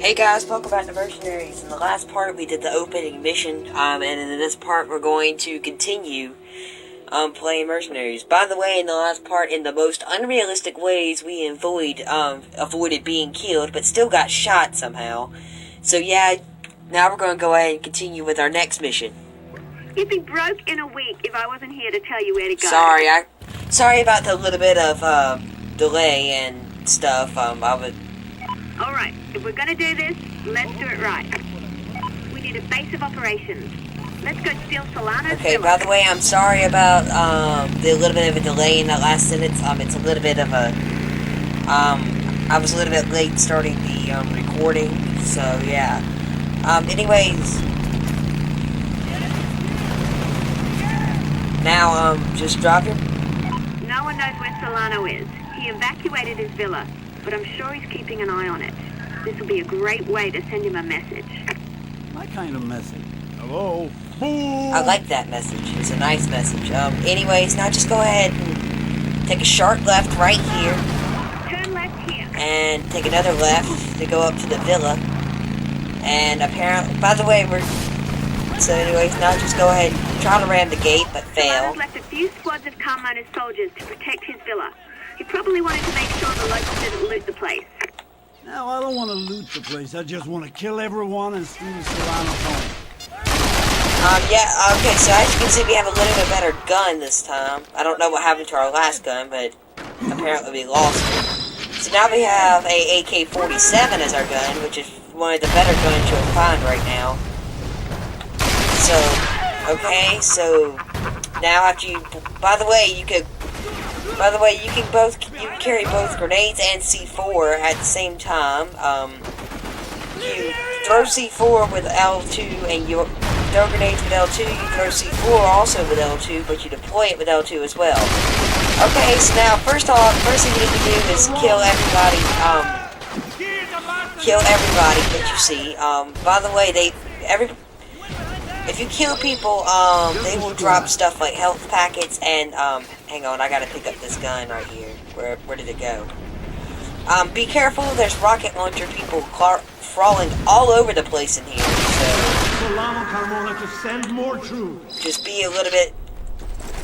Hey guys, welcome back to Mercenaries. In the last part we did the opening mission, and in this part we're going to continue playing Mercenaries. By the way, in the last part, in the most unrealistic ways, we avoided being killed, but still got shot somehow. So yeah, now we're going to go ahead and continue with our next mission. You'd be broke in a week if I wasn't here to tell you where to go. Sorry about the little bit of delay and stuff. Alright, if we're gonna do this, let's do it right. We need a base of operations. Let's go steal Solano's Okay, villa. by the way, I'm sorry about the little bit of a delay in that last sentence. It's a little bit of a I was a little bit late starting the recording, so yeah. Anyways, now just drop your. No one knows where Solano is. He evacuated his villa, but I'm sure he's keeping an eye on it. This will be a great way to send him a message. My kind of message. Hello? I like that message. It's a nice message. Anyways, now just go ahead and take a sharp left right here. Turn left here. And take another left to go up to the villa. And apparently, by the way, so anyways, now just go ahead and try to ram the gate, but fail. Solano's left a few squads of Carmona's soldiers to protect his villa. He probably wanted to make sure the locals didn't loot the place. No, I don't want to loot the place. I just want to kill everyone and steal Solano's home. Yeah, okay, so as you can see, we have a little bit better gun this time. I don't know what happened to our last gun, but apparently we lost it. So now we have a AK-47 as our gun, which is one of the better guns you'll find right now. So, okay, so now after you, by the way, you can carry both grenades and C4 at the same time. You throw C4 with L2, and you throw grenades with L2. You throw C4 also with L2, but you deploy it with L2 as well. Okay, so now first thing you need to do is kill everybody. That you see. By the way, if you kill people, they will drop stuff like health packets and, hang on, I gotta pick up this gun right here. Where did it go? Be careful, there's rocket launcher people crawling all over the place in here, so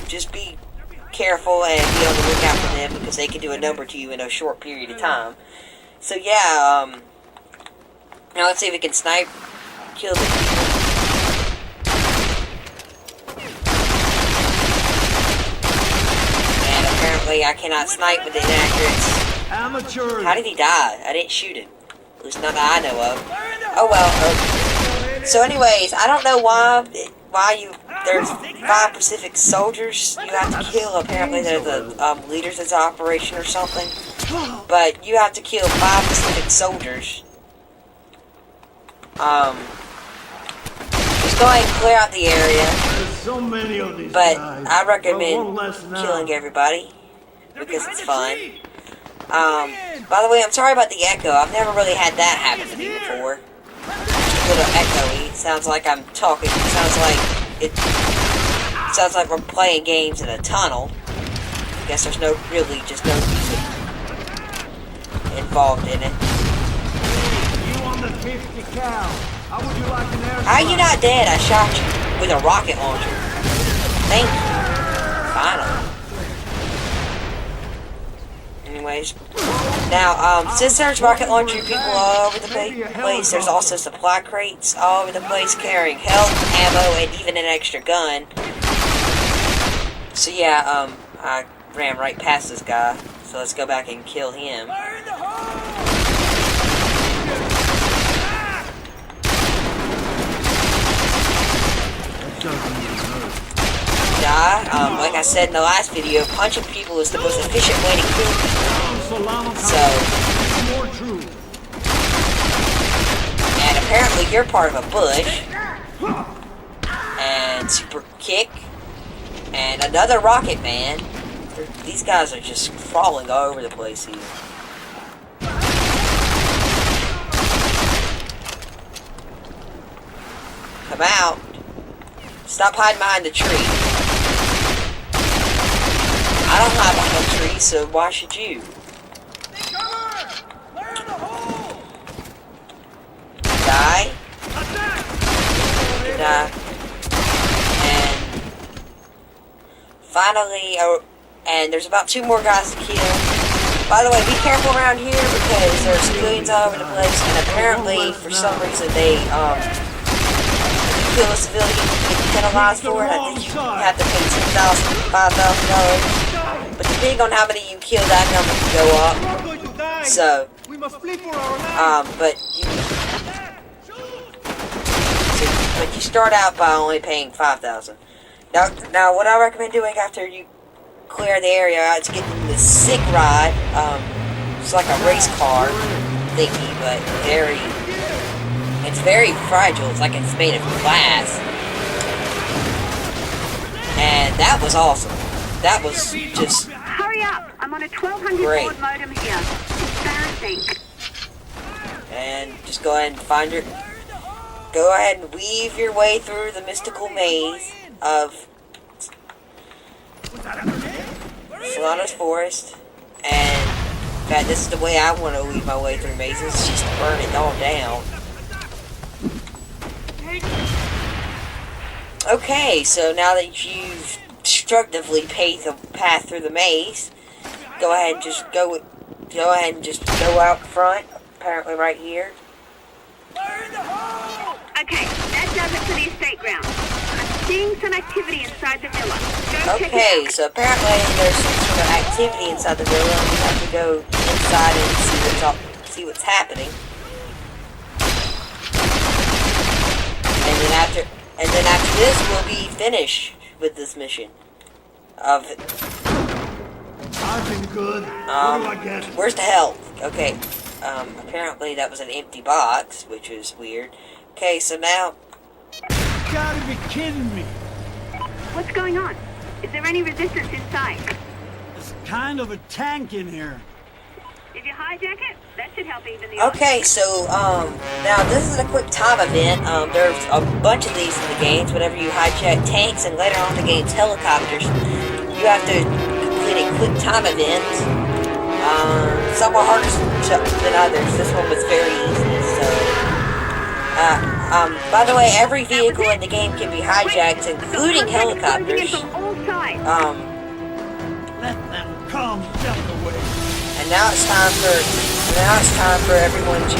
just be careful and be on the lookout for them, because they can do a number to you in a short period of time. So yeah, now let's see if we can kill the people. Apparently, I cannot snipe with the inaccurates. Amateurs. How did he die? I didn't shoot him. At least not that I know of. Oh well. So anyways, I don't know why there's 5 Pacific soldiers you have to kill. Apparently they're the leaders of the operation or something. But you have to kill 5 Pacific soldiers. Just go ahead and clear out the area. So many of these but guys. I recommend killing everybody, because it's fun. By the way, I'm sorry about the echo. I've never really had that happen to me before. Just a little echoey. It sounds like I'm talking. It sounds like we're playing games in a tunnel. I guess there's no music involved in it. You on the 50 cal. How would you like an air? How are you not dead? I shot you with a rocket launcher. Thank you. Finally. Anyways, now, since there's rocket launcher people all over the place, there's also supply crates all over the place carrying health, ammo, and even an extra gun. So yeah, I ran right past this guy, so let's go back and kill him. Like I said in the last video, punching people is the most efficient way to kill people. So, and apparently you're part of a bush, and super kick, and another rocket man. These guys are just crawling all over the place here. Come out. Stop hiding behind the tree. I don't hide behind a tree, so why should you? I, and finally, and there's about 2 more guys to kill. By the way, be careful around here because there's civilians all over the place, and apparently, for some reason, they, kill a civilian, you get penalized for it. I think you have to pay $10,000, $5,000. But depending on how many you kill, that number can go up. So, but you start out by only paying $5,000. Now, what I recommend doing after you clear the area out is getting this sick ride. It's like a race car thingy, but it's very fragile. It's like it's made of glass. And that was awesome. That was just Hurry up! I'm on a 1200 baud modem here. Embarrassing. And just go ahead and go ahead and weave your way through the mystical maze of Solano's Forest. And in fact, this is the way I want to weave my way through mazes, just to burn it all down. Okay, so now that you've destructively paved the path through the maze, go ahead and just go out front, apparently right here. Okay, that does it for the estate ground. I'm seeing some activity inside the villa. Go check it Okay, out. so apparently there's some sort of activity inside the villa, and we have to go inside and see what's happening. And then after this, we'll be finished with this mission. I've been good. What do I get? Where's the health? Okay. Apparently that was an empty box, which is weird. Okay, so now. You gotta be kidding me. What's going on? Is there any resistance inside? There's kind of a tank in here. Did you hijack it? That should help even the odds. Okay, so, now this is a quick time event. There's a bunch of these in the games. Whenever you hijack tanks and later on in the game's helicopters, you have to complete a quick time event. Some are harder than others. This one was very easy, so. By the way, every vehicle in the game can be hijacked, including helicopters. Let them come, jump away. And now it's time for everyone to,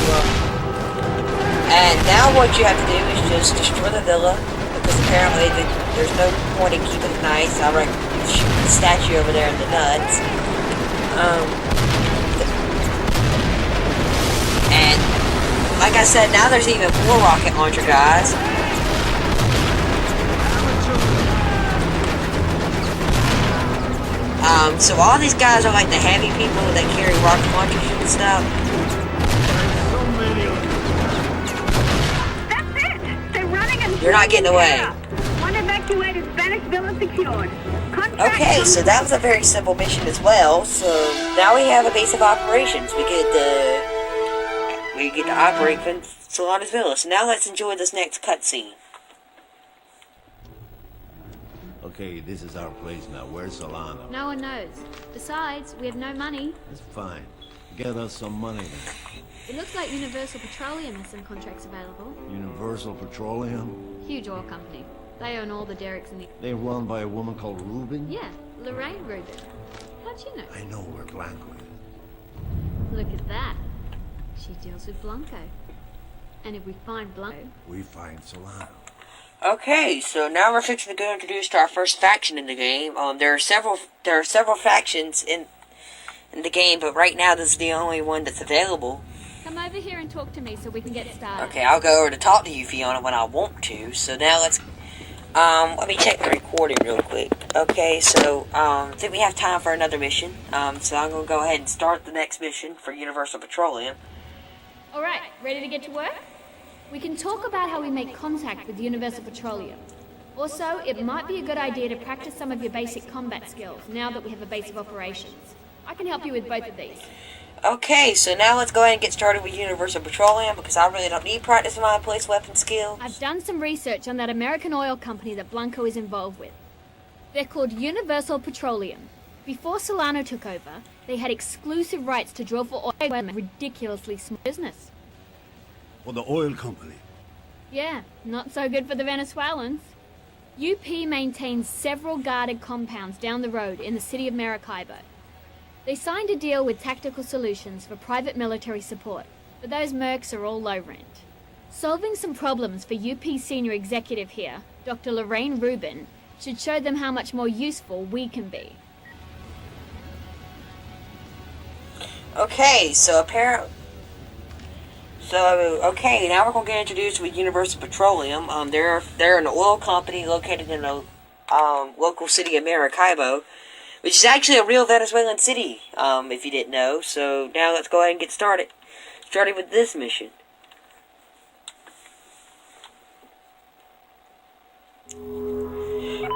and now what you have to do is just destroy the villa, because apparently there's no point in keeping it nice. I'll shoot the statue over there in the nuts. And, like I said, now there's even more rocket launcher guys. So all these guys are like the heavy people that carry rocket launchers and stuff. So many of them. That's it! They're running and You're not getting away. One evacuated Spanish villa secured. Okay, so that was a very simple mission as well. So now we have a base of operations. We get to operate from Solana's Villa. So now let's enjoy this next cutscene. Okay, this is our place now. Where's Solano? No one knows. Besides, we have no money. That's fine. Get us some money then. It looks like Universal Petroleum has some contracts available. Universal Petroleum? Huge oil company. They own all the derricks in the... They're run by a woman called Rubin? Yeah, Lorraine Rubin. How'd you know? I know where Blanco is. Look at that. She deals with Blanco. And if we find Blanco... We find Solano. Okay, so now we're fixing to go introduce to our first faction in the game. There are several factions in the game, but right now this is the only one that's available. Come over here and talk to me so we can get started. Okay, I'll go over to talk to you, Fiona, when I want to. So now let's let me check the recording real quick. Okay, so I think we have time for another mission. So I'm gonna go ahead and start the next mission for Universal Petroleum. Alright, ready to get to work? We can talk about how we make contact with Universal Petroleum. Also, it might be a good idea to practice some of your basic combat skills now that we have a base of operations. I can help you with both of these. Okay, so now let's go ahead and get started with Universal Petroleum because I really don't need practice in my place weapon skills. I've done some research on that American oil company that Blanco is involved with. They're called Universal Petroleum. Before Solano took over, they had exclusive rights to drill for oil and ridiculously small business. For the oil company. Yeah, not so good for the Venezuelans. UP maintains several guarded compounds down the road in the city of Maracaibo. They signed a deal with Tactical Solutions for private military support, but those mercs are all low rent. Solving some problems for UP senior executive here, Dr. Lorraine Rubin, should show them how much more useful we can be. Okay, so apparently... okay, now we're going to get introduced with Universal Petroleum. They're an oil company located in a local city of Maracaibo, which is actually a real Venezuelan city, if you didn't know. So now let's go ahead and get started. Starting with this mission.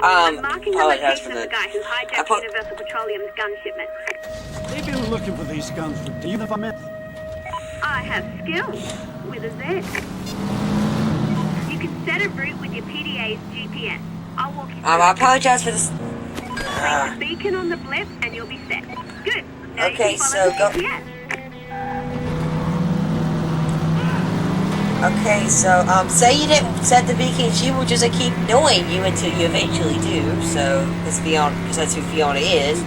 I'm marking the Apologize location for of the guy who hijacked Universal Petroleum's gun shipment. They've been looking for these guns for days. If I met. I have skills with a Z. You can set a route with your PDA's GPS. I'll walk you through. I apologize for this. Place the beacon on the blip and you'll be set. Good. Now Okay, you can follow so the go. GPS. Okay, so say you didn't set the beacon, she will just keep knowing you until you eventually do. So because that's who Fiona is.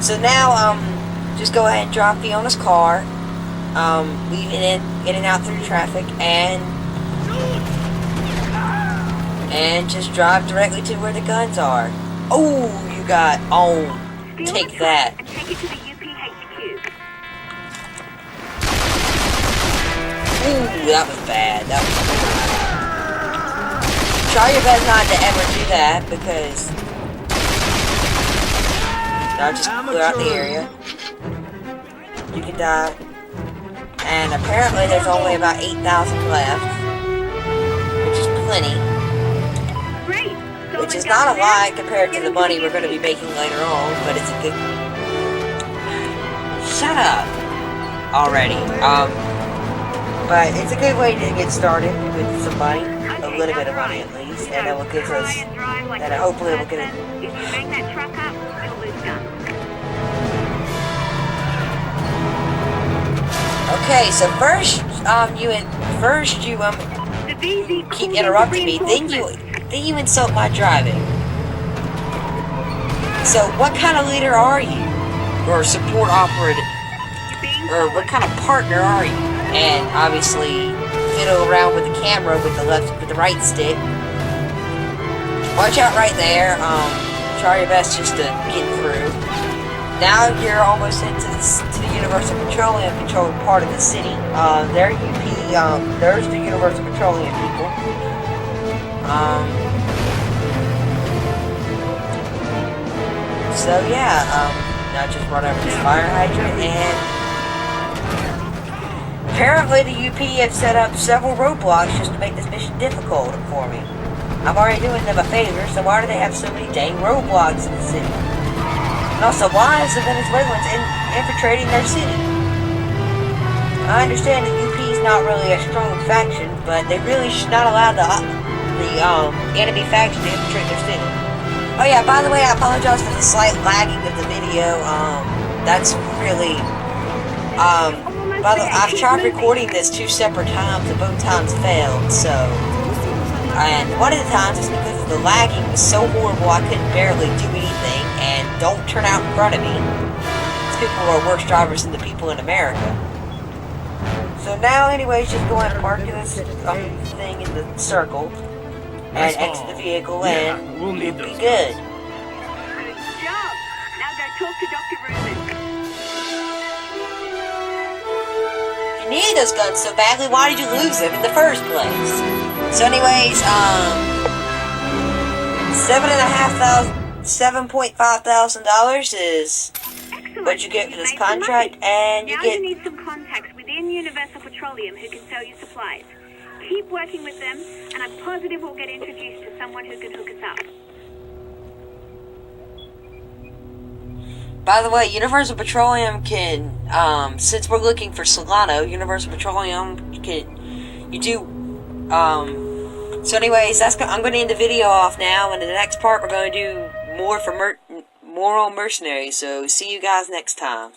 So now just go ahead and drop Fiona's car. Leave it in out through traffic, and just drive directly to where the guns are. Oh, you got on. Steal Take the truck that. and take it to the UPHQ. Ooh, that was bad. That was bad. Try your best not to ever do that, because I'll just clear out the area. You can die. And apparently there's only about 8,000 left, which is plenty. Great. Which is not a lot compared to the money we're going to be making later on, but it's a good... Shut up! Already. But it's a good way to get started with some money, a little bit of money at least, and it will give us, and hopefully it will get it. If you bang that truck up, you'll lose guns. Okay, so first you The VZ keep interrupting me, then you insult my driving. So what kind of leader are you? Or support operative? Or what kind of partner are you? And obviously fiddle around with the camera with the right stick. Watch out right there. Try your best just to get through. Now you're almost into the Universal Petroleum controlled part of the city. There there's the Universal Petroleum people. So yeah, now just run over this fire hydrant, and apparently the UP have set up several roadblocks just to make this mission difficult for me. I'm already doing them a favor, so why do they have so many dang roadblocks in the city? And also, why is the Venezuelans infiltrating their city? I understand that UP is not really a strong faction, but they really should not allow the enemy faction to infiltrate their city. Oh yeah, by the way, I apologize for the slight lagging of the video. That's really... by the way, I've tried recording this 2 separate times, and both times failed, so... And one of the times is because the lagging was so horrible I couldn't barely do anything, and don't turn out in front of me. These people are worse drivers than the people in America. So now, anyways, just go ahead and mark this thing in the circle, and exit the vehicle, and we'll need you'll be those good. Good job. Now go talk to Dr. Rubin. If you needed those guns so badly, why did you lose them in the first place? So anyways, $7,500 is what you get for this contract, and you now get... you need some contacts within Universal Petroleum who can sell you supplies. Keep working with them, and I'm positive we'll get introduced to someone who can hook us up. By the way, Universal Petroleum can, since we're looking for Solano, Universal Petroleum can, so anyways, I'm going to end the video off now, and in the next part we're going to do more on Mercenaries, so see you guys next time.